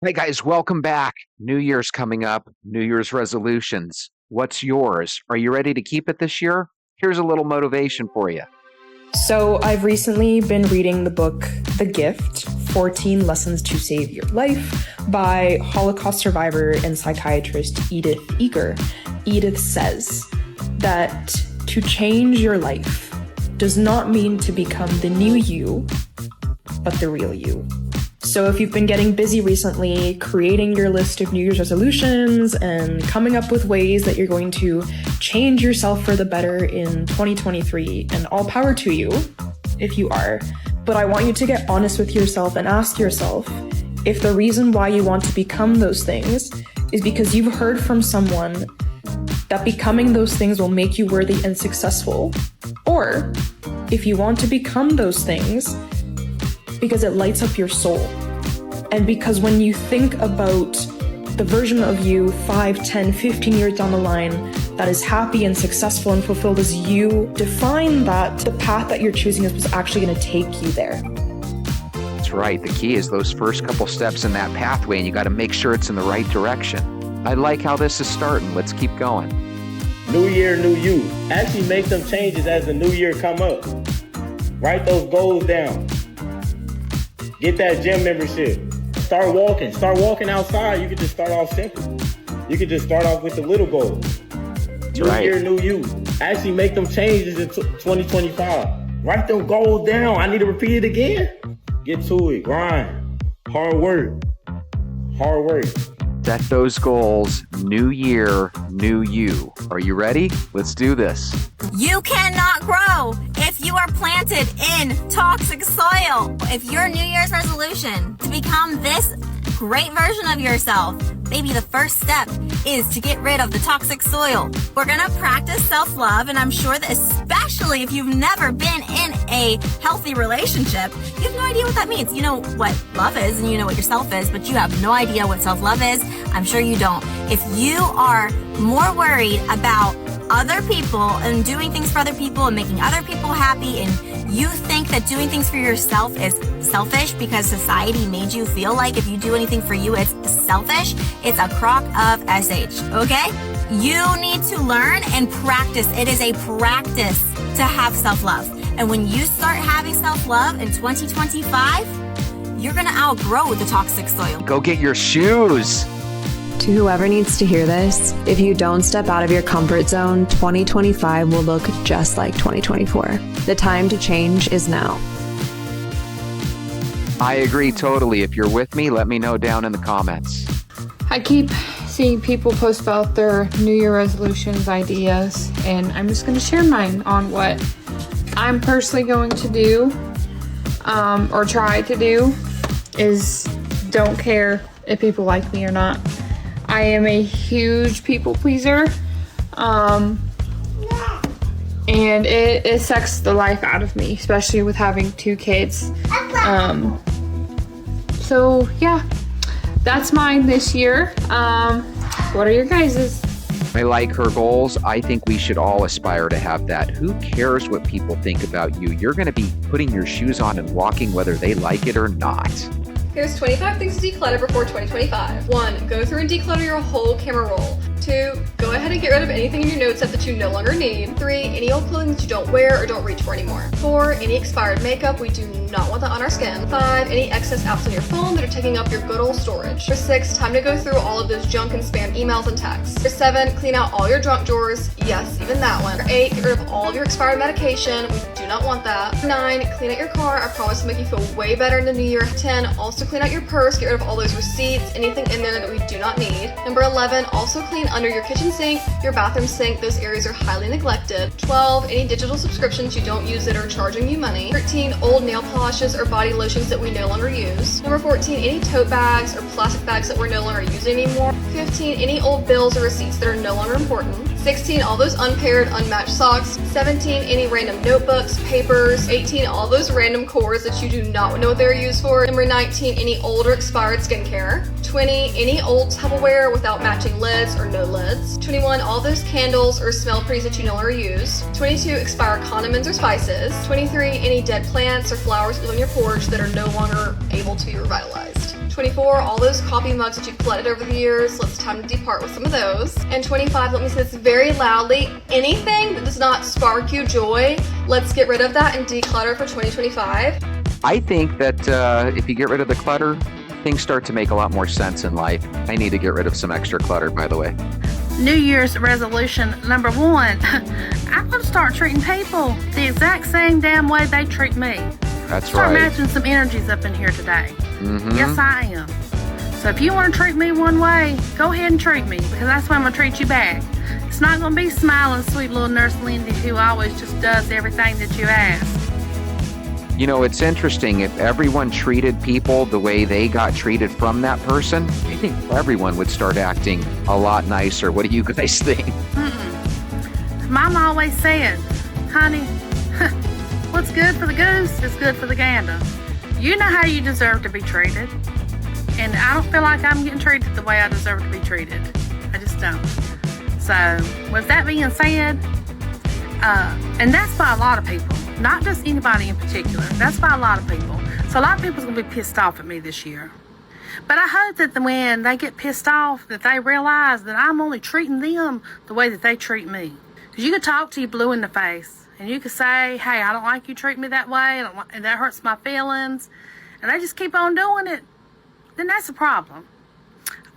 Hey guys, welcome back. New Year's coming up, New Year's resolutions. What's yours? Are you ready to keep it this year? Here's a little motivation for you. So I've recently been reading the book The Gift, 14 Lessons to Save Your Life by Holocaust survivor and psychiatrist Edith Eger. Edith says that to change your life does not mean to become the new you, but the real you. So if you've been getting busy recently, creating your list of New Year's resolutions and coming up with ways that you're going to change yourself for the better in 2023, and all power to you if you are. But I want you to get honest with yourself and ask yourself if the reason why you want to become those things is because you've heard from someone that becoming those things will make you worthy and successful, or if you want to become those things because it lights up your soul. And because when you think about the version of you 5, 10, 15 years down the line that is happy and successful and fulfilled as you define that the path that you're choosing is actually going to take you there. That's right. The key is those first couple steps in that pathway, and you got to make sure it's in the right direction. I like how this is starting. Let's keep going. New year, new you. Actually make some changes as the new year come up. Write those goals down. Get that gym membership. Start walking. Start walking outside. You can just start off simple. You can just start off with the little goals. New year, new you. Actually make them changes in 2025. Write them goals down. I need to repeat it again. Get to it. Grind. Hard work. Hard work. Set those goals. New year, new you. Are you ready? Let's do this. You cannot grow if you are planted in toxic soil. If your New Year's resolution to become this great version of yourself, maybe the first step is to get rid of the toxic soil. We're going to practice self-love, and I'm sure that especially if you've never been in a healthy relationship, you have no idea what that means. You know what love is and you know what yourself is, but you have no idea what self-love is. I'm sure you don't. If you are more worried about other people and doing things for other people and making other people happy, and you think that doing things for yourself is selfish because society made you feel like if you do anything for you, it's selfish, it's a crock of SH, okay? You need to learn and practice. It is a practice to have self-love. And when you start having self-love in 2025, you're gonna outgrow the toxic soil. Go get your shoes. To whoever needs to hear this, if you don't step out of your comfort zone, 2025 will look just like 2024. The time to change is now. I agree totally. If you're with me, let me know down in the comments. I keep seeing people post about their New Year resolutions, ideas, and I'm just going to share mine on what I'm personally going to do, or try to do, is don't care if people like me or not. I am a huge people pleaser, and it sucks the life out of me, especially with having 2 kids. So yeah, that's mine this year. What are your guys's? I like her goals. I think we should all aspire to have that. Who cares what people think about you? You're going to be putting your shoes on and walking whether they like it or not. Here's 25 things to declutter before 2025. 1. Go through and declutter your whole camera roll. 2. Go ahead and get rid of anything in your notes app that you no longer need. 3. Any old clothing that you don't wear or don't reach for anymore. 4. Any expired makeup. We do not want that on our skin. 5. Any excess apps on your phone that are taking up your good old storage. 6. Time to go through all of those junk and spam emails and texts. 7. Clean out all your junk drawers. Yes, even that one. 8. Get rid of all of your expired medication. We do not want that. 9. Clean out your car. I promise to make you feel way better in the new year. 10. Also clean out your purse. Get rid of all those receipts, anything in there that we do not need. Number 11. Also clean under your kitchen sink, your bathroom sink. Those areas are highly neglected. 12. Any digital subscriptions you don't use that are charging you money. 13. Old nail polishes or body lotions that we no longer use. Number 14. Any tote bags or plastic bags that we're no longer using anymore. 15. Any old bills or receipts that are no longer important. 16. All those unpaired, unmatched socks. 17. Any random notebooks, papers. 18. All those random cores that you do not know what they're used for. Number 19. Any old or expired skincare. 20. Any old Tupperware without matching lids or no lids. 21. All those candles or smell pretties that you no longer use. 22. Expired condiments or spices. 23. Any dead plants or flowers that live on your porch that are no longer able to be revitalized. 24, all those coffee mugs that you've collected over the years, so it's time to depart with some of those. And 25, let me say this very loudly, anything that does not spark you joy, let's get rid of that and declutter for 2025. I think that if you get rid of the clutter, things start to make a lot more sense in life. I need to get rid of some extra clutter, by the way. New Year's resolution number 1, I'm going to start treating people the exact same damn way they treat me. That's Start right. matching some energies up in here today. Mm-hmm. Yes, I am. So if you want to treat me one way, go ahead and treat me, because that's when I'm going to treat you back. It's not going to be smiling, sweet little Nurse Lindy who always just does everything that you ask. You know, it's interesting. If everyone treated people the way they got treated from that person, I think everyone would start acting a lot nicer. What do you guys think? Mom always said, honey, what's good for the goose is good for the gander. You know how you deserve to be treated. And I don't feel like I'm getting treated the way I deserve to be treated. I just don't. So, with that being said, and that's by a lot of people, not just anybody in particular. That's by a lot of people. So a lot of people's going to be pissed off at me this year. But I hope that when they get pissed off, that they realize that I'm only treating them the way that they treat me. Because you could talk to you blue in the face, and you could say, hey, I don't like you treating me that way, and that hurts my feelings, and they just keep on doing it, then that's a problem.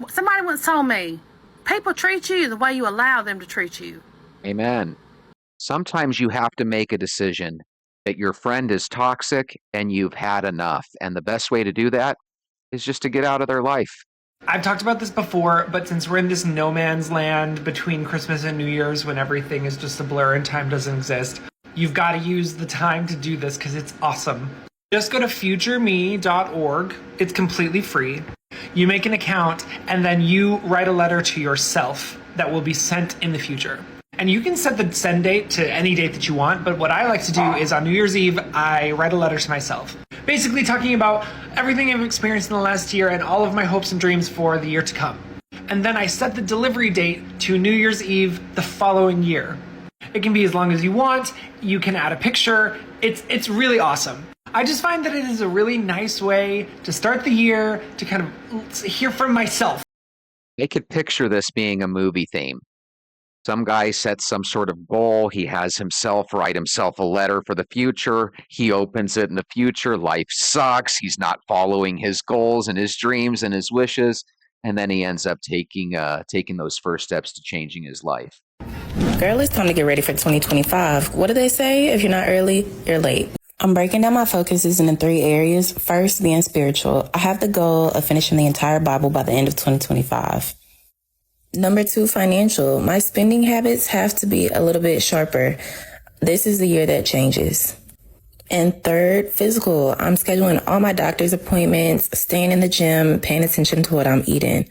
Somebody once told me, people treat you the way you allow them to treat you. Amen. Sometimes you have to make a decision that your friend is toxic and you've had enough. And the best way to do that is just to get out of their life. I've talked about this before, but since we're in this no man's land between Christmas and New Year's when everything is just a blur and time doesn't exist, you've got to use the time to do this because it's awesome. Just go to futureme.org. It's completely free. You make an account and then you write a letter to yourself that will be sent in the future. And you can set the send date to any date that you want, but what I like to do is on New Year's Eve, I write a letter to myself. Basically talking about everything I've experienced in the last year and all of my hopes and dreams for the year to come. And then I set the delivery date to New Year's Eve the following year. It can be as long as you want. You can add a picture. It's really awesome. I just find that it is a really nice way to start the year, to kind of hear from myself. I could picture this being a movie theme. Some guy sets some sort of goal. He has himself write himself a letter for the future. He opens it in the future. Life sucks. He's not following his goals and his dreams and his wishes. And then he ends up taking those first steps to changing his life. Girl, it's time to get ready for 2025. What do they say? If you're not early, you're late. I'm breaking down my focuses into 3 areas. First, being spiritual. I have the goal of finishing the entire Bible by the end of 2025. Number 2, financial. My spending habits have to be a little bit sharper. This is the year that changes. And third, physical. I'm scheduling all my doctor's appointments, staying in the gym, paying attention to what I'm eating.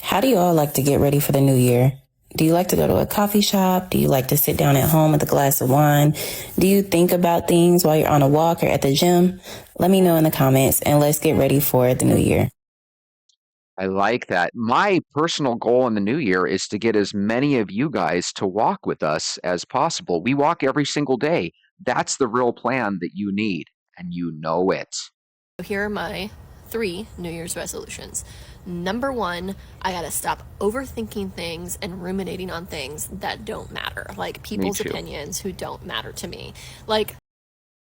How do you all like to get ready for the new year? Do you like to go to a coffee shop? Do you like to sit down at home with a glass of wine? Do you think about things while you're on a walk or at the gym? Let me know in the comments and let's get ready for the new year. I like that. My personal goal in the new year is to get as many of you guys to walk with us as possible. We walk every single day. That's the real plan that you need, and you know it. Here are my 3 New Year's resolutions. Number 1, I gotta stop overthinking things and ruminating on things that don't matter, like people's opinions who don't matter to me. Like,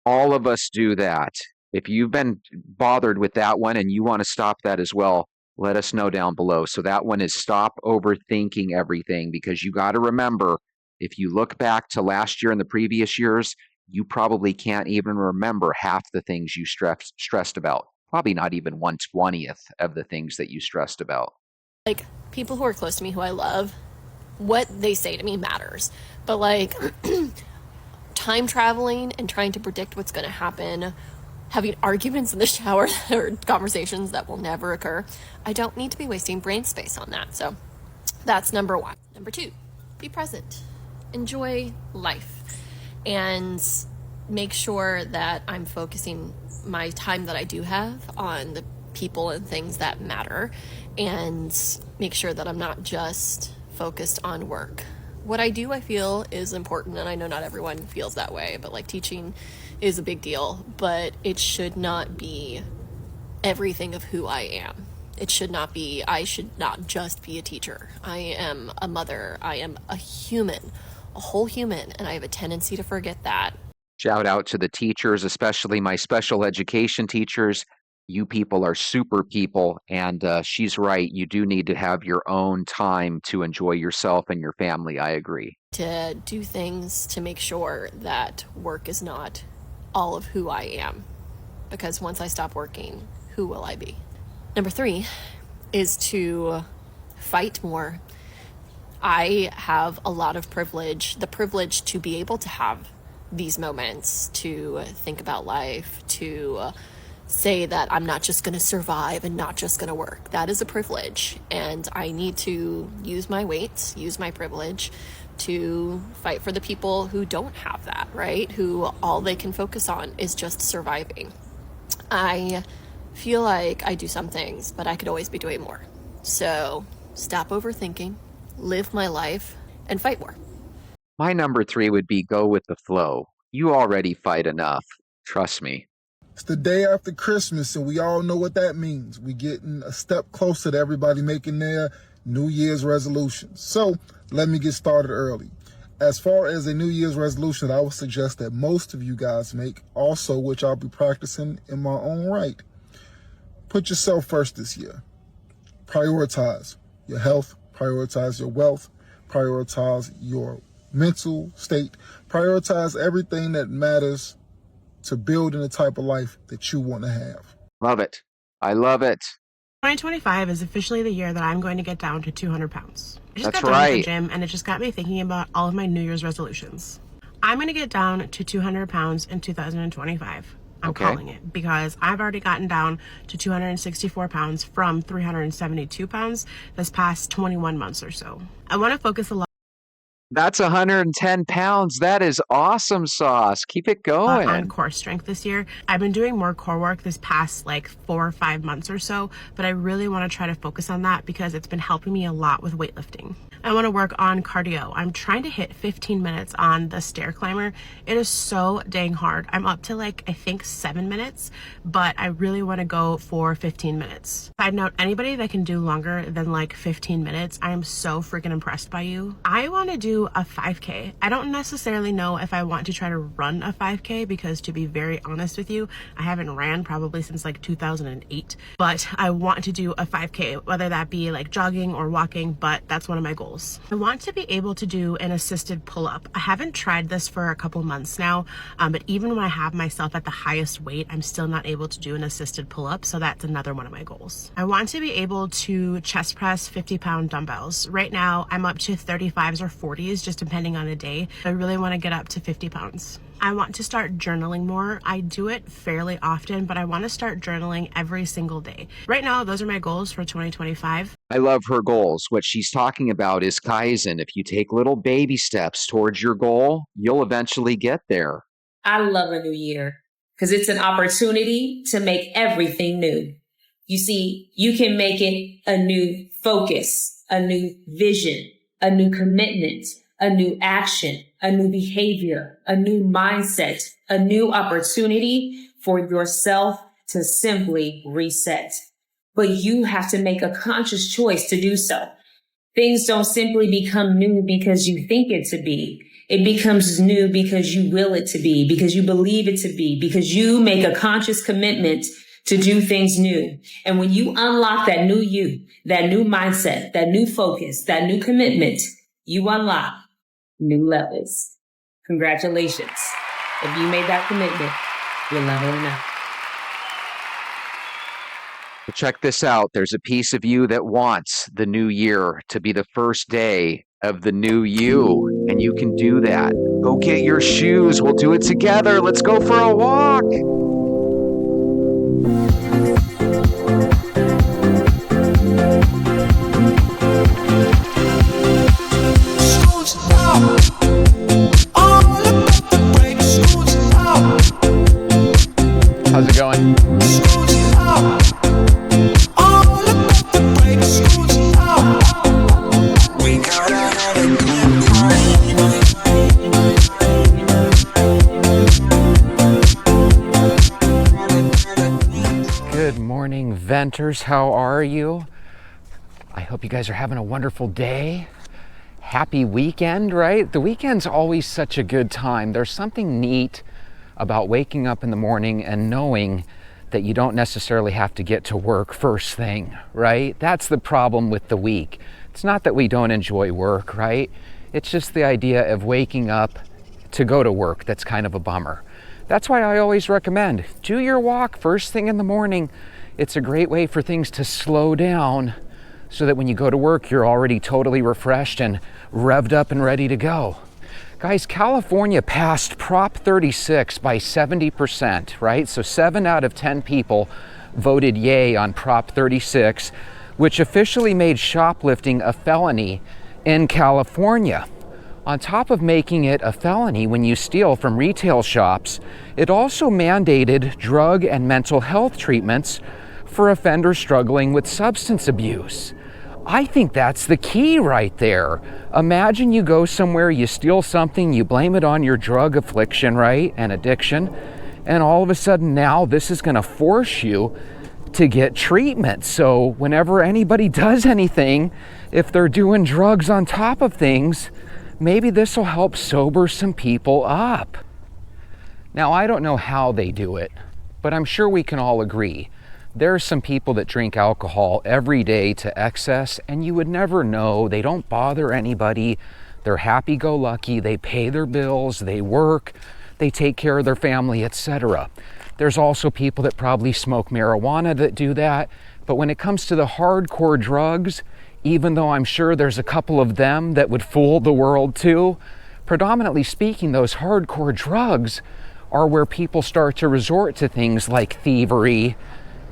all of us do that. If you've been bothered with that one and you want to stop that as well, let us know down below. So that one is stop overthinking everything, because you got to remember, if you look back to last year and the previous years, you probably can't even remember half the things you stressed about. Probably not even 1/20th of the things that you stressed about. Like, people who are close to me, who I love, what they say to me matters. But like time traveling and trying to predict what's going to happen, having arguments in the shower or conversations that will never occur, I don't need to be wasting brain space on that. So that's number 1. Number 2, be present. Enjoy life. And make sure that I'm focusing my time that I do have on the people and things that matter. And make sure that I'm not just focused on work. What I do, I feel, is important, and I know not everyone feels that way, but like teaching is a big deal, but it should not be everything of who I am. It should not be, I should not just be a teacher. I am a mother. I am a human, a whole human, and I have a tendency to forget that. Shout out to the teachers, especially my special education teachers. You people are super people, and she's right. You do need to have your own time to enjoy yourself and your family. I agree. To do things to make sure that work is not all of who I am. Because once I stop working, who will I be? Number 3 is to fight more. I have a lot of privilege, the privilege to be able to have these moments, to think about life, to say that I'm not just going to survive and not just going to work. That is a privilege, and I need to use my weight, use my privilege to fight for the people who don't have that, right? Who all they can focus on is just surviving. I feel like I do some things, but I could always be doing more. So stop overthinking, live my life, and fight more. My number 3 would be go with the flow. You already fight enough. Trust me. It's the day after Christmas, and we all know what that means. We getting a step closer to everybody making their New Year's resolutions. So let me get started early. As far as a New Year's resolution, I would suggest that most of you guys make, also which I'll be practicing in my own right. Put yourself first this year. Prioritize your health, prioritize your wealth, prioritize your mental state, prioritize everything that matters to building the type of life that you want to have. Love it. I love it. 2025 is officially the year that I'm going to get down to 200 pounds. I just That's got done right. with the gym, and it just got me thinking about all of my New Year's resolutions. I'm going to get down to 200 pounds in 2025. I'm calling it, because I've already gotten down to 264 pounds from 372 pounds this past 21 months or so. I want to focus a lot That's 110 pounds. That is awesome, Sauce. Keep it going. on core strength this year. I've been doing more core work this past like 4 or 5 months or so, but I really want to try to focus on that because it's been helping me a lot with weightlifting. I want to work on cardio. I'm trying to hit 15 minutes on the stair climber. It is so dang hard. I'm up to like, I think 7 minutes, but I really want to go for 15 minutes. Side note, anybody that can do longer than like 15 minutes, I am so freaking impressed by you. I want to do a 5K. I don't necessarily know if I want to try to run a 5K because, to be very honest with you, I haven't ran probably since like 2008, but I want to do a 5K, whether that be like jogging or walking, but that's one of my goals. I want to be able to do an assisted pull-up. I haven't tried this for a couple months now, but even when I have myself at the highest weight, I'm still not able to do an assisted pull-up, so that's another one of my goals. I want to be able to chest press 50-pound dumbbells. Right now, I'm up to 35s or 40s, just depending on a day. I really want to get up to 50 pounds. I want to start journaling more. I do it fairly often, but I want to start journaling every single day. Right now, those are my goals for 2025. I love her goals. What she's talking about is Kaizen. If you take little baby steps towards your goal, you'll eventually get there. I love a new year because it's an opportunity to make everything new. You see, you can make it a new focus, a new vision, a new commitment, a new action, a new behavior, a new mindset, a new opportunity for yourself to simply reset. But you have to make a conscious choice to do so. Things don't simply become new because you think it to be. It becomes new because you will it to be, because you believe it to be, because you make a conscious commitment to do things new. And when you unlock that new you, that new mindset, that new focus, that new commitment, you unlock new levels. Congratulations. If you made that commitment, you're leveling up. But check this out. There's a piece of you that wants the new year to be the first day of the new you, and you can do that. Go get your shoes. We'll do it together. Let's go for a walk. How's it going? commenters. How are you? I hope you guys are having a wonderful day. Happy weekend, right? The weekend's always such a good time. There's something neat about waking up in the morning and knowing that you don't necessarily have to get to work first thing, right? That's the problem with the week. It's not that we don't enjoy work, right? It's just the idea of waking up to go to work that's kind of a bummer. That's why I always recommend do your walk first thing in the morning. It's a great way for things to slow down so that when you go to work, you're already totally refreshed and revved up and ready to go. Guys, California passed Prop 36 by 70%, right? So 7 out of 10 people voted yay on Prop 36, which officially made shoplifting a felony in California. On top of making it a felony when you steal from retail shops, it also mandated drug and mental health treatments for offenders struggling with substance abuse. I think that's the key right there. Imagine you go somewhere, you steal something, you blame it on your drug affliction, right, and addiction, and all of a sudden now this is going to force you to get treatment. So whenever anybody does anything, if they're doing drugs on top of things, maybe this will help sober some people up. Now, I don't know how they do it, but I'm sure we can all agree. There are some people that drink alcohol every day to excess, and you would never know. They don't bother anybody. They're happy-go-lucky. They pay their bills. They work. They take care of their family, etc. There's also people that probably smoke marijuana that do that. But when it comes to the hardcore drugs, even though I'm sure there's a couple of them that would fool the world too, predominantly speaking, those hardcore drugs are where people start to resort to things like thievery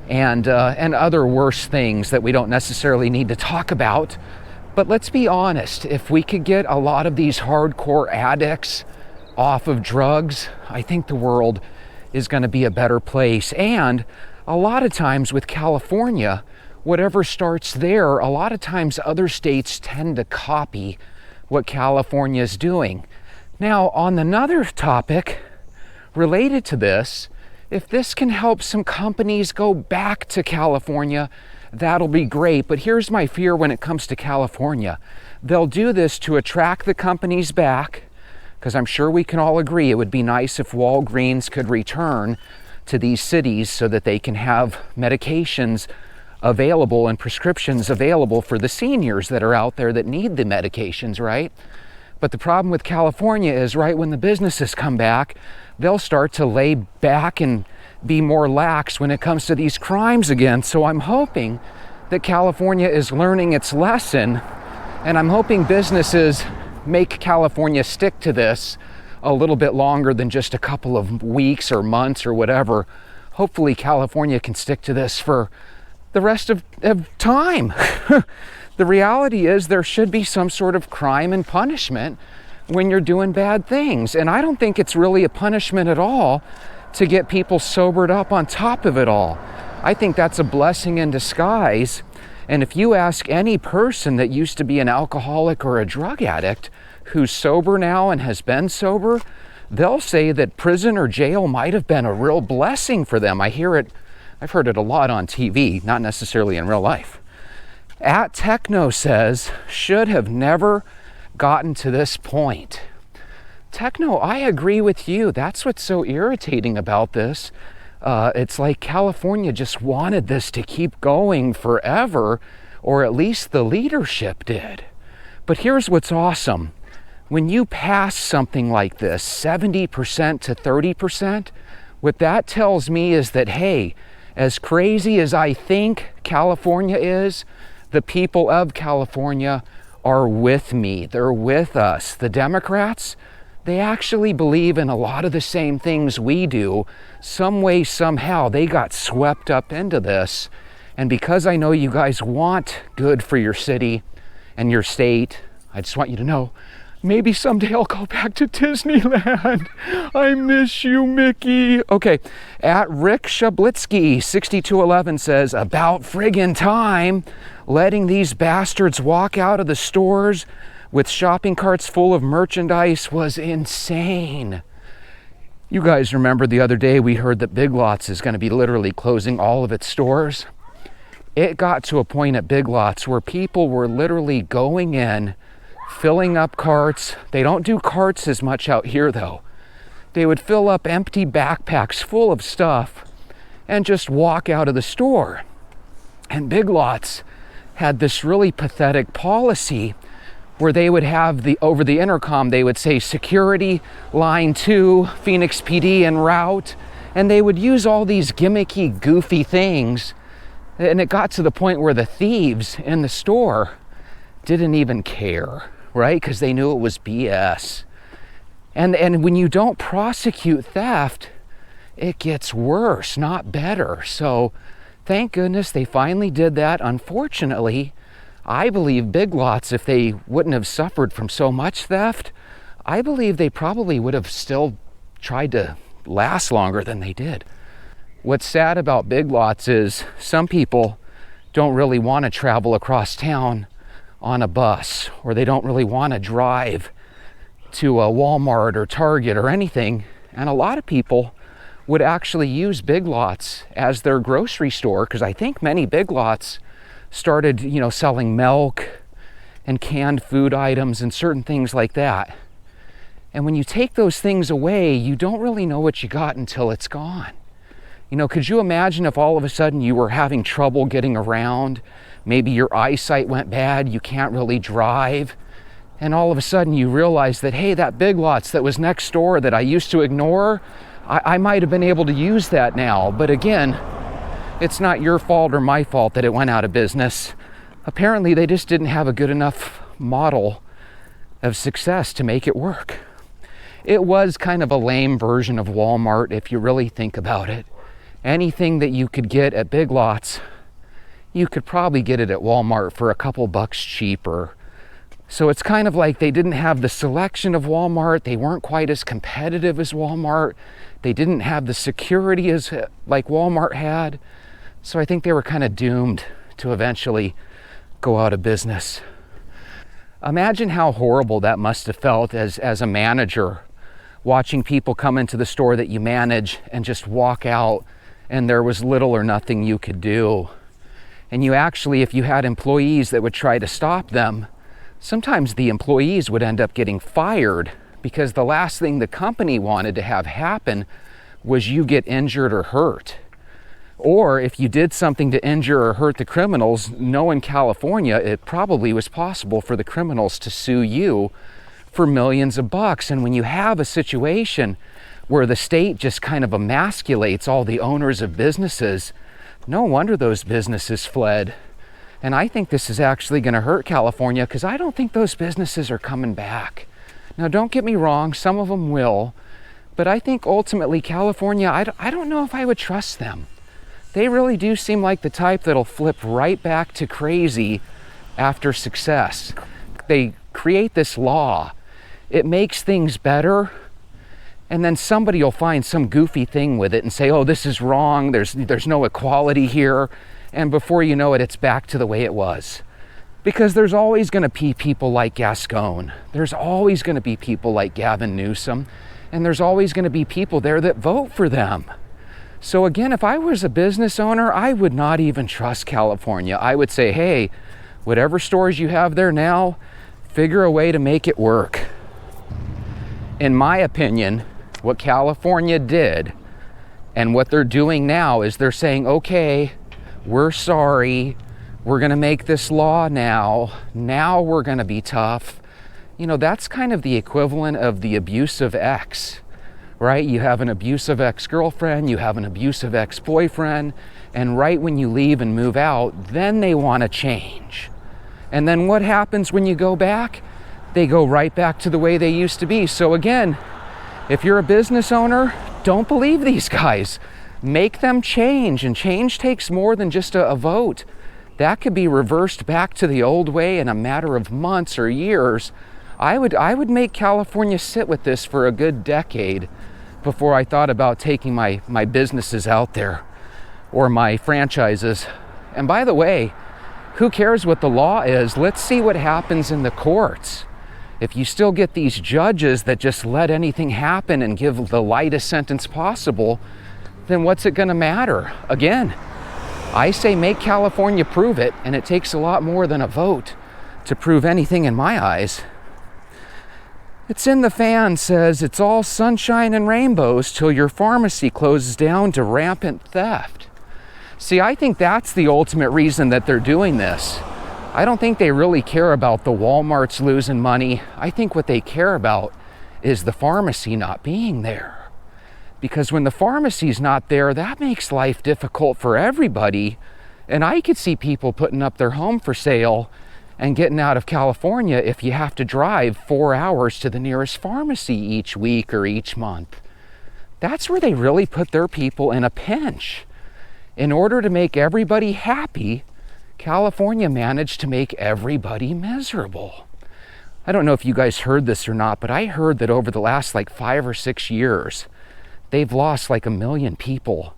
and other worse things that we don't necessarily need to talk about. But let's be honest, if we could get a lot of these hardcore addicts off of drugs, I think the world is going to be a better place. And a lot of times with California, whatever starts there, a lot of times other states tend to copy what California is doing. Now, on another topic related to this, if this can help some companies go back to California, that'll be great. But here's my fear when it comes to California. They'll do this to attract the companies back, because I'm sure we can all agree it would be nice if Walgreens could return to these cities so that they can have medications available and prescriptions available for the seniors that are out there that need the medications, right? But the problem with California is right when the businesses come back, they'll start to lay back and be more lax when it comes to these crimes again. So I'm hoping that California is learning its lesson, and I'm hoping businesses make California stick to this a little bit longer than just a couple of weeks or months or whatever. Hopefully California can stick to this for the rest of time. The reality is there should be some sort of crime and punishment when you're doing bad things. And I don't think it's really a punishment at all to get people sobered up on top of it all. I think that's a blessing in disguise. And if you ask any person that used to be an alcoholic or a drug addict who's sober now and has been sober, they'll say that prison or jail might have been a real blessing for them. I've heard it a lot on TV, not necessarily in real life. At Techno says, should have never gotten to this point. Techno, I agree with you. That's what's so irritating about this. It's like California just wanted this to keep going forever, or at least the leadership did. But here's what's awesome. When you pass something like this, 70% to 30%, what that tells me is that, hey, as crazy as I think California is, the people of California are with me. They're with us. The Democrats, they actually believe in a lot of the same things we do. Some way, somehow, they got swept up into this. And because I know you guys want good for your city and your state, I just want you to know, maybe someday I'll go back to Disneyland. I miss you, Mickey. Okay, at Rick Shablitsky, 6211 says, about friggin' time, letting these bastards walk out of the stores with shopping carts full of merchandise was insane. You guys remember the other day we heard that Big Lots is going to be literally closing all of its stores? it got to a point at Big Lots where people were literally going in, filling up carts. They don't do carts as much out here though. They would fill up empty backpacks full of stuff and just walk out of the store. And Big Lots had this really pathetic policy where they would have over the intercom, they would say security line 2, Phoenix PD en route. And they would use all these gimmicky, goofy things. And it got to the point where the thieves in the store didn't even care, right? Because they knew it was BS. And when you don't prosecute theft, it gets worse, not better. So thank goodness they finally did that. Unfortunately, I believe Big Lots, if they wouldn't have suffered from so much theft, I believe they probably would have still tried to last longer than they did. What's sad about Big Lots is some people don't really want to travel across town on a bus, or they don't really want to drive to a Walmart or Target or anything. And a lot of people would actually use Big Lots as their grocery store, because I think many Big Lots started, selling milk and canned food items and certain things like that. And when you take those things away, you don't really know what you got until it's gone. Could you imagine if all of a sudden you were having trouble getting around? Maybe your eyesight went bad, you can't really drive, and all of a sudden you realize that, hey, that Big Lots that was next door that I used to ignore, I might have been able to use that now. But again, it's not your fault or my fault that it went out of business. Apparently they just didn't have a good enough model of success to make it work. It was kind of a lame version of Walmart if you really think about it. Anything that you could get at Big Lots, you could probably get it at Walmart for a couple bucks cheaper. So it's kind of like they didn't have the selection of Walmart. They weren't quite as competitive as Walmart. They didn't have the security as like Walmart had. So I think they were kind of doomed to eventually go out of business. Imagine how horrible that must have felt as a manager, watching people come into the store that you manage and just walk out, and there was little or nothing you could do. And you actually, if you had employees that would try to stop them, sometimes the employees would end up getting fired, because the last thing the company wanted to have happen was you get injured or hurt. Or if you did something to injure or hurt the criminals, in California, it probably was possible for the criminals to sue you for millions of bucks. And when you have a situation where the state just kind of emasculates all the owners of businesses, no wonder those businesses fled. And I think this is actually going to hurt California, because I don't think those businesses are coming back. Now, don't get me wrong, some of them will, but I think ultimately California, I don't know if I would trust them. They really do seem like the type that'll flip right back to crazy after success. They create this law. It makes things better, and then somebody will find some goofy thing with it and say, oh, this is wrong, there's no equality here. And before you know it, it's back to the way it was. Because there's always going to be people like Gascon. There's always going to be people like Gavin Newsom. And there's always going to be people there that vote for them. So again, if I was a business owner, I would not even trust California. I would say, hey, whatever stores you have there now, figure a way to make it work. In my opinion, what California did and what they're doing now is they're saying, okay, we're sorry, we're going to make this law now we're going to be tough. That's kind of the equivalent of the abusive ex, right? You have an abusive ex-girlfriend, you have an abusive ex-boyfriend, and right when you leave and move out, then they want to change. And then what happens when you go back? They go right back to the way they used to be. So again, if you're a business owner, don't believe these guys. Make them change, and change takes more than just a vote. That could be reversed back to the old way in a matter of months or years. I would make California sit with this for a good decade before I thought about taking my businesses out there or my franchises. And by the way, who cares what the law is? Let's see what happens in the courts. If you still get these judges that just let anything happen and give the lightest sentence possible, then what's it going to matter? Again, I say make California prove it, and it takes a lot more than a vote to prove anything in my eyes. It's in the Fan says it's all sunshine and rainbows till your pharmacy closes down to rampant theft. See, I think that's the ultimate reason that they're doing this. I don't think they really care about the Walmarts losing money. I think what they care about is the pharmacy not being there. Because when the pharmacy's not there, that makes life difficult for everybody. And I could see people putting up their home for sale and getting out of California if you have to drive 4 hours to the nearest pharmacy each week or each month. That's where they really put their people in a pinch. In order to make everybody happy, California managed to make everybody miserable. I don't know if you guys heard this or not, but I heard that over the last 5 or 6 years, they've lost 1 million people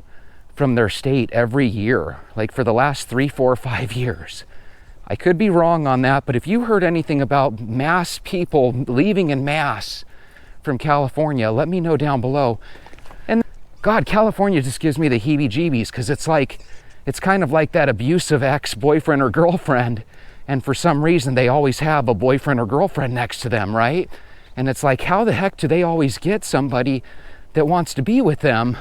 from their state every year, for the last 3, 4, 5 years. I could be wrong on that, but if you heard anything about mass people leaving in mass from California, let me know down below. And God, California just gives me the heebie-jeebies, because it's kind of like that abusive ex-boyfriend or girlfriend, and for some reason they always have a boyfriend or girlfriend next to them, right? And it's how the heck do they always get somebody that wants to be with them?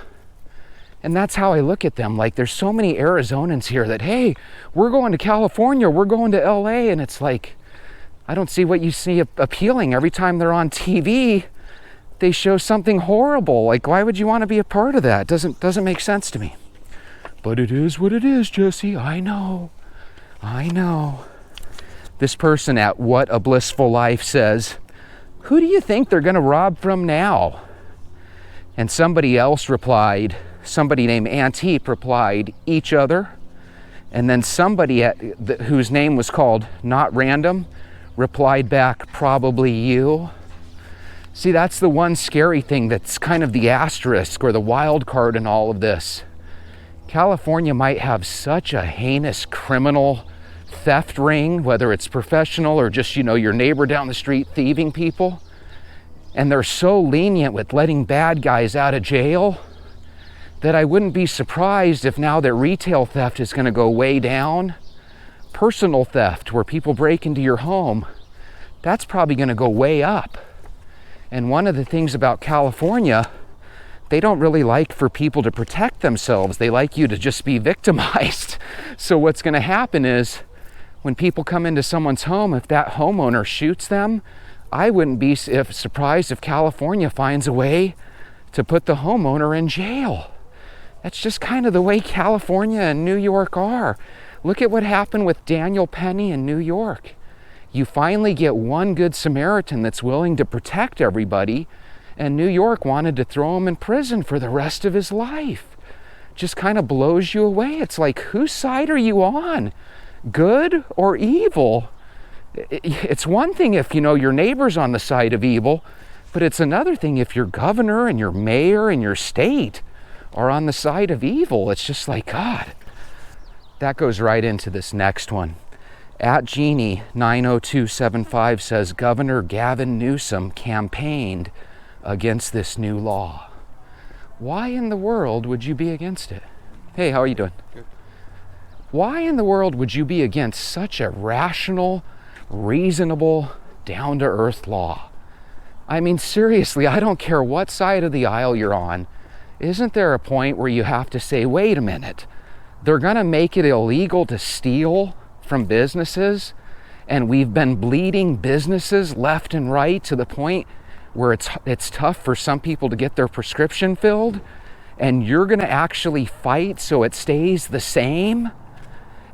And that's how I look at them. There's so many Arizonans here that, hey, we're going to California, we're going to LA, and it's I don't see what you see appealing. Every time they're on TV, they show something horrible. Why would you want to be a part of that? Doesn't make sense to me. But it is what it is, Jesse. I know. This person at What a Blissful Life says, who do you think they're going to rob from now? And somebody else replied, somebody named Antip replied, each other. And then somebody whose name was called Not Random replied back, probably you. See, that's the one scary thing that's kind of the asterisk or the wild card in all of this. California might have such a heinous criminal theft ring, whether it's professional or just, your neighbor down the street thieving people. And they're so lenient with letting bad guys out of jail that I wouldn't be surprised if now that retail theft is going to go way down, personal theft, where people break into your home, that's probably going to go way up. And one of the things about California, they don't really like for people to protect themselves. They like you to just be victimized. So what's going to happen is when people come into someone's home, if that homeowner shoots them, I wouldn't be surprised if California finds a way to put the homeowner in jail. That's just kind of the way California and New York are. Look at what happened with Daniel Penny in New York. You finally get one good Samaritan that's willing to protect everybody, and New York wanted to throw him in prison for the rest of his life. Just kind of blows you away. It's whose side are you on? Good or evil? It's one thing if, your neighbor's on the side of evil, but it's another thing if your governor and your mayor and your state are on the side of evil. It's just God. That goes right into this next one. At Genie 90275 says Governor Gavin Newsom campaigned against this new law. Why in the world would you be against it? Hey, how are you doing? Good. Why in the world would you be against such a rational, reasonable, down-to-earth law? I mean, seriously, I don't care what side of the aisle you're on. Isn't there a point where you have to say, wait a minute, they're going to make it illegal to steal from businesses, and we've been bleeding businesses left and right to the point where it's tough for some people to get their prescription filled, and you're going to actually fight so it stays the same?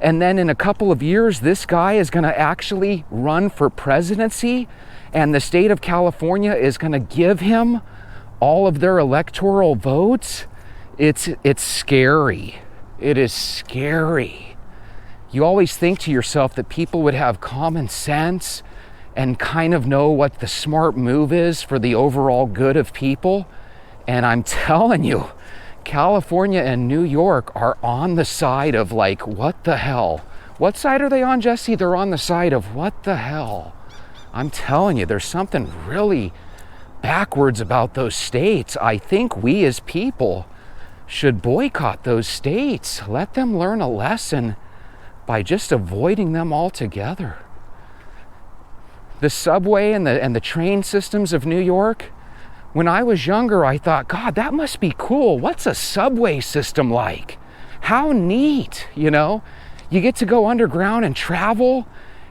And then in a couple of years, this guy is going to actually run for presidency, and the state of California is going to give him all of their electoral votes? It's scary. It is scary. You always think to yourself that people would have common sense and kind of know what the smart move is for the overall good of people. And I'm telling you, California and New York are on the side of what the hell? What side are they on, Jesse? They're on the side of what the hell? I'm telling you, there's something really backwards about those states. I think we as people should boycott those states. Let them learn a lesson by just avoiding them altogether. The subway and the train systems of New York, when I was younger, I thought, God, that must be cool. What's a subway system like? How neat, you know? You get to go underground and travel,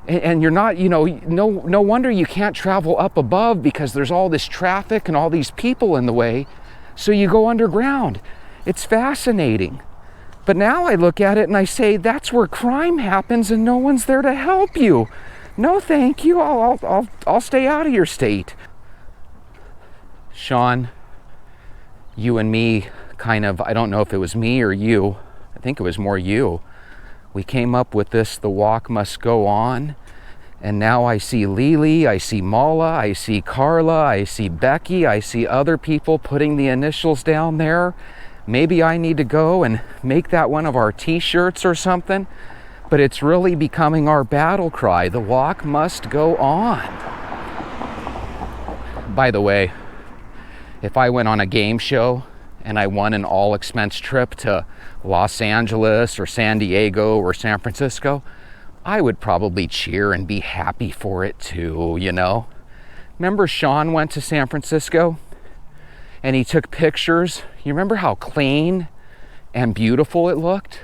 and you're not, you know, no wonder you can't travel up above because there's all this traffic and all these people in the way. So you go underground. It's fascinating. But now I look at it and I say, that's where crime happens and no one's there to help you. No, thank you. I'll stay out of your state. Sean, you and me kind of, I don't know if it was me or you, I think it was more you. We came up with this, the walk must go on. And now I see Lily, I see Mala, I see Carla, I see Becky, I see other people putting the initials down there. Maybe I need to go and make that one of our t-shirts or something, but it's really becoming our battle cry. The walk must go on. By the way, if I went on a game show and I won an all-expense trip to Los Angeles or San Diego or San Francisco, I would probably cheer and be happy for it too, you know? Remember Sean went to San Francisco and he took pictures? You remember how clean and beautiful it looked?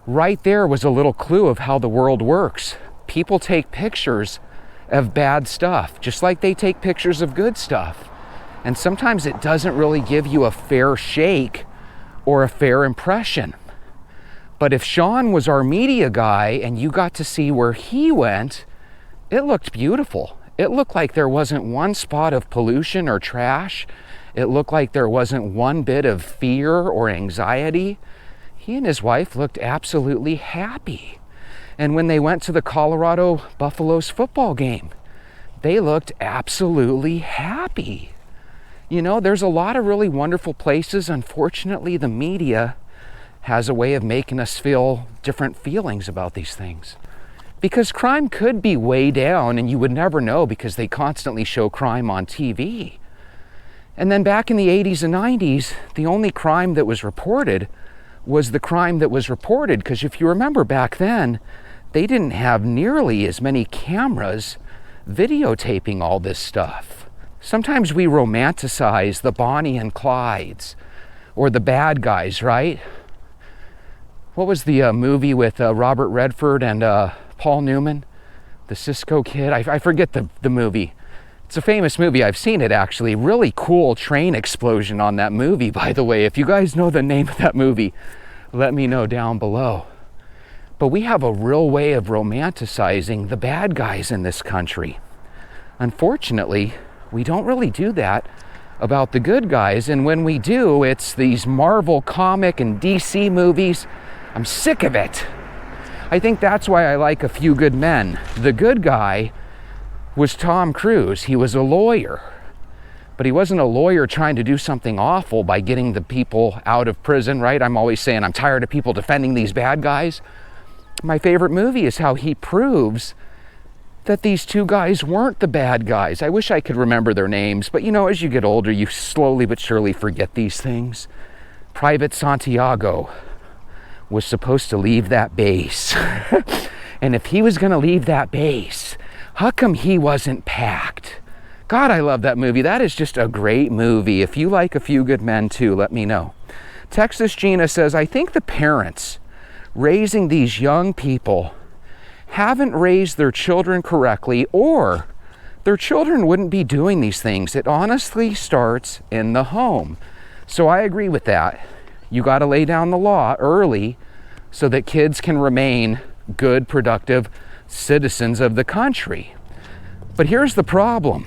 Right there was a little clue of how the world works. People take pictures of bad stuff, just like they take pictures of good stuff. And sometimes it doesn't really give you a fair shake or a fair impression. But if Sean was our media guy and you got to see where he went, it looked beautiful. It looked like there wasn't one spot of pollution or trash. It looked like there wasn't one bit of fear or anxiety. He and his wife looked absolutely happy. And when they went to the Colorado Buffaloes football game, they looked absolutely happy. You know, there's a lot of really wonderful places. Unfortunately, the media has a way of making us feel different feelings about these things. Because crime could be way down and you would never know because they constantly show crime on TV. And then back in the 80s and 90s, the only crime that was reported was the crime that was reported. Because if you remember back then, they didn't have nearly as many cameras videotaping all this stuff. Sometimes we romanticize the Bonnie and Clydes or the bad guys, right? What was the movie with Robert Redford and Paul Newman? The Cisco Kid? I forget the movie. It's a famous movie. I've seen it actually. Really cool train explosion on that movie, by the way. If you guys know the name of that movie, let me know down below. But we have a real way of romanticizing the bad guys in this country. Unfortunately, we don't really do that about the good guys. And when we do, it's these Marvel comic and DC movies. I'm sick of it. I think that's why I like A Few Good Men. The good guy was Tom Cruise. He was a lawyer. But he wasn't a lawyer trying to do something awful by getting the people out of prison, right? I'm always saying I'm tired of people defending these bad guys. My favorite movie is how he proves that these two guys weren't the bad guys. I wish I could remember their names, but you know, as you get older, you slowly but surely forget these things. Private Santiago was supposed to leave that base. And if he was gonna leave that base, how come he wasn't packed? God, I love that movie. That is just a great movie. If you like A Few Good Men too, let me know. Texas Gina says, I think the parents raising these young people haven't raised their children correctly, or their children wouldn't be doing these things. It honestly starts in the home. So I agree with that. You got to lay down the law early so that kids can remain good, productive citizens of the country. But here's the problem.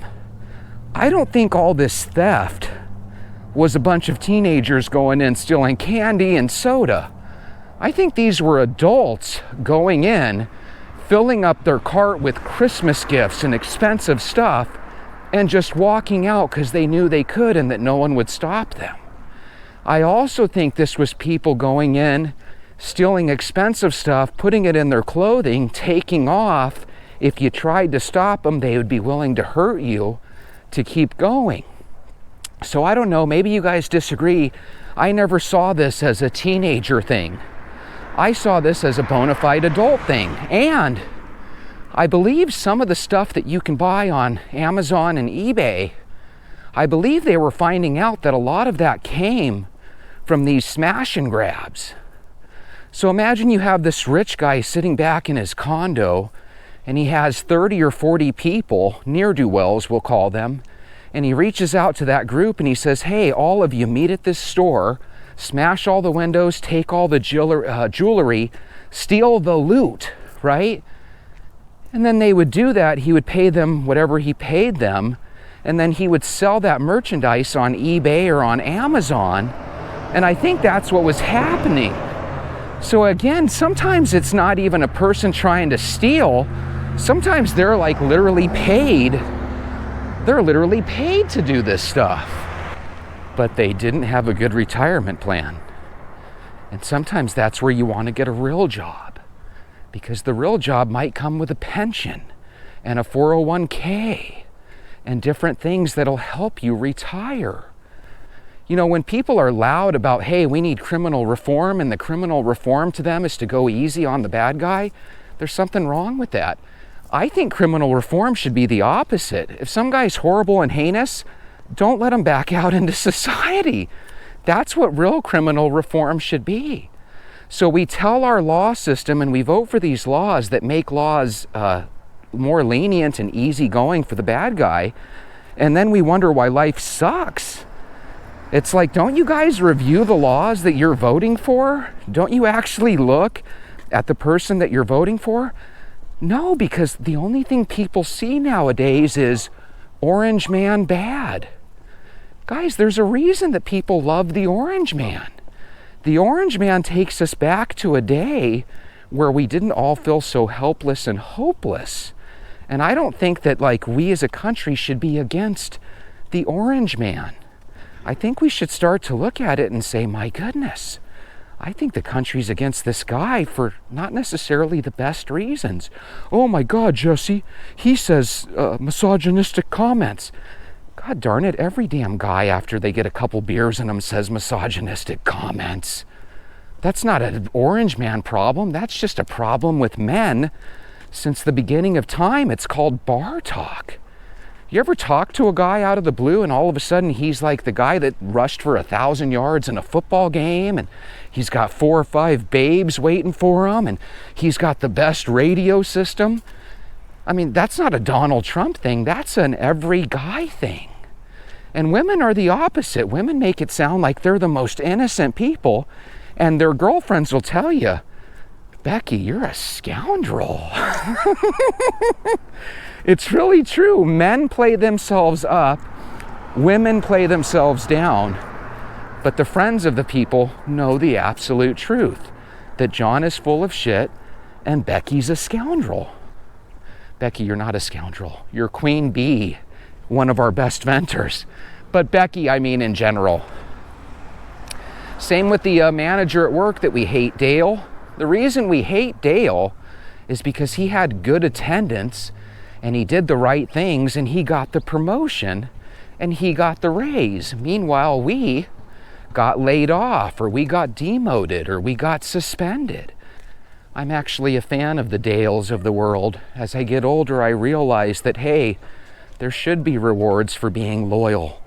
I don't think all this theft was a bunch of teenagers going in stealing candy and soda. I think these were adults going in, filling up their cart with Christmas gifts and expensive stuff, and just walking out because they knew they could and that no one would stop them. I also think this was people going in, stealing expensive stuff, putting it in their clothing, taking off. If you tried to stop them, they would be willing to hurt you to keep going. So I don't know, maybe you guys disagree. I never saw this as a teenager thing. I saw this as a bona fide adult thing. And I believe some of the stuff that you can buy on Amazon and eBay, I believe they were finding out that a lot of that came from these smash and grabs. So imagine you have this rich guy sitting back in his condo and he has 30 or 40 people, ne'er-do-wells we'll call them, and he reaches out to that group and he says, hey, all of you meet at this store, smash all the windows, take all the jewelry, steal the loot, right? And then they would do that. He would pay them whatever he paid them, and then he would sell that merchandise on eBay or on Amazon. And I think that's what was happening. So again, sometimes it's not even a person trying to steal. Sometimes they're like literally paid. They're literally paid to do this stuff. But they didn't have a good retirement plan. And sometimes that's where you want to get a real job, because the real job might come with a pension and a 401k and different things that'll help you retire. You know, when people are loud about, hey, we need criminal reform, and the criminal reform to them is to go easy on the bad guy, there's something wrong with that. I think criminal reform should be the opposite. If some guy's horrible and heinous, don't let him back out into society. That's what real criminal reform should be. So we tell our law system and we vote for these laws that make laws more lenient and easygoing for the bad guy, and then we wonder why life sucks. It's like, don't you guys review the laws that you're voting for? Don't you actually look at the person that you're voting for? No, because the only thing people see nowadays is Orange Man bad. Guys, there's a reason that people love the Orange Man. The Orange Man takes us back to a day where we didn't all feel so helpless and hopeless. And I don't think that like we as a country should be against the Orange Man. I think we should start to look at it and say, my goodness, I think the country's against this guy for not necessarily the best reasons. Oh my God, Jesse, he says misogynistic comments. God darn it, every damn guy after they get a couple beers in them says misogynistic comments. That's not an Orange Man problem. That's just a problem with men since the beginning of time. It's called bar talk. You ever talk to a guy out of the blue and all of a sudden he's like the guy that rushed for 1,000 yards in a football game, and he's got 4 or 5 babes waiting for him, and he's got the best radio system? I mean, that's not a Donald Trump thing. That's an every guy thing. And women are the opposite. Women make it sound like they're the most innocent people, and their girlfriends will tell you, Becky, you're a scoundrel. It's really true. Men play themselves up, women play themselves down, but the friends of the people know the absolute truth, that John is full of shit and Becky's a scoundrel. Becky, you're not a scoundrel. You're Queen Bee, one of our best venters. But Becky, I mean in general. Same with the manager at work that we hate, Dale. The reason we hate Dale is because he had good attendance and he did the right things and he got the promotion and he got the raise. Meanwhile, we got laid off, or we got demoted, or we got suspended. I'm actually a fan of the Dales of the world. As I get older, I realize that, hey, there should be rewards for being loyal.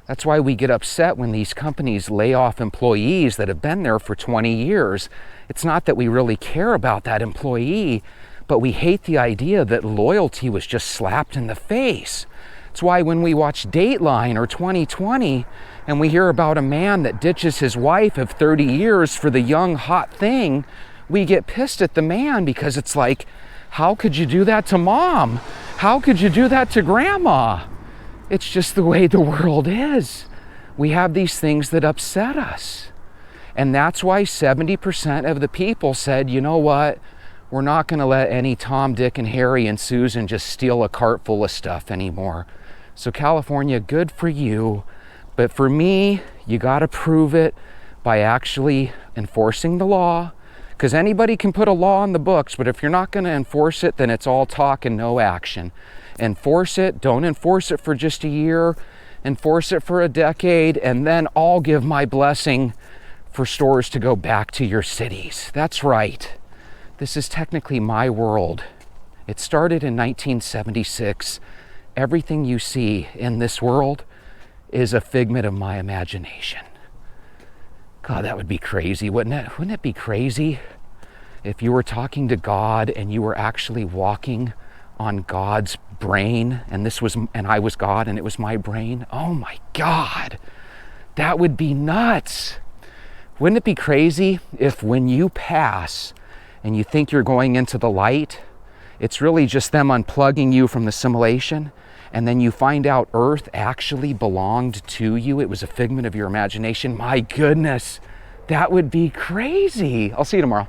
That's why we get upset when these companies lay off employees that have been there for 20 years. It's not that we really care about that employee, but we hate the idea that loyalty was just slapped in the face. It's why when we watch Dateline or 2020 and we hear about a man that ditches his wife of 30 years for the young hot thing, we get pissed at the man, because it's like, how could you do that to mom? How could you do that to grandma? It's just the way the world is. We have these things that upset us. And that's why 70% of the people said, you know what? We're not going to let any Tom, Dick, and Harry and Susan just steal a cart full of stuff anymore. So California, good for you. But for me, you got to prove it by actually enforcing the law. Because anybody can put a law on the books, but if you're not going to enforce it, then it's all talk and no action. Enforce it. Don't enforce it for just a year. enforce it for a decade, and then I'll give my blessing for stores to go back to your cities. That's right. This is technically my world. It started in 1976. Everything you see in this world is a figment of my imagination. God, that would be crazy, wouldn't it? Wouldn't it be crazy if you were talking to God and you were actually walking on God's brain, and I was God and it was my brain? Oh my God, that would be nuts. Wouldn't it be crazy if when you pass and you think you're going into the light, it's really just them unplugging you from the simulation, and then you find out Earth actually belonged to you? It was a figment of your imagination. My goodness, that would be crazy. I'll see you tomorrow.